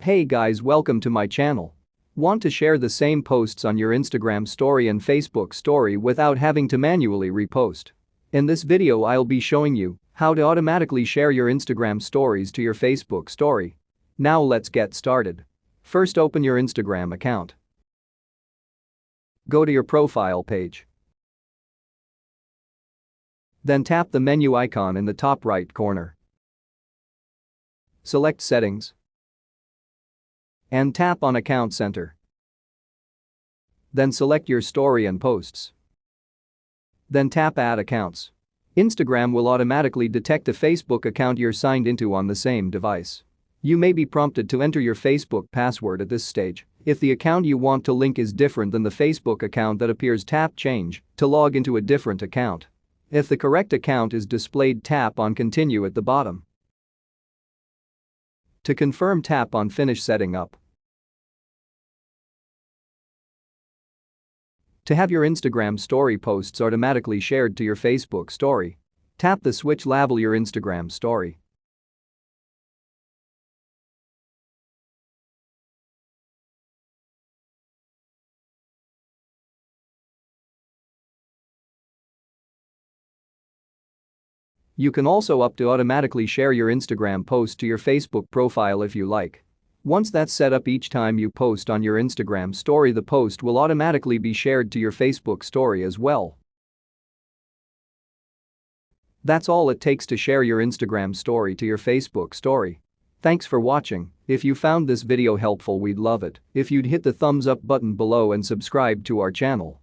Hey guys, welcome to my channel. Want to share the same posts on your Instagram story and Facebook story without having to manually repost? In this video I'll be showing you how to automatically share your Instagram stories to your Facebook story. Now let's get started. First, open your Instagram account. Go to your profile page. Then tap the menu icon in the top right corner. Select Settings and tap on Account Center. Then select your story and posts. Then tap Add Accounts. Instagram will automatically detect a Facebook account you're signed into on the same device. You may be prompted to enter your Facebook password at this stage. If the account you want to link is different than the Facebook account that appears, tap Change to log into a different account. If the correct account is displayed, tap on Continue at the bottom. To confirm, tap on Finish Setting Up. To have your Instagram story posts automatically shared to your Facebook story, tap the switch label your Instagram story. You can also opt to automatically share your Instagram post to your Facebook profile if you like. Once that's set up, each time you post on your Instagram story, the post will automatically be shared to your Facebook story as well. That's all it takes to share your Instagram story to your Facebook story. Thanks for watching. If you found this video helpful, we'd love it if you'd hit the thumbs up button below and subscribe to our channel.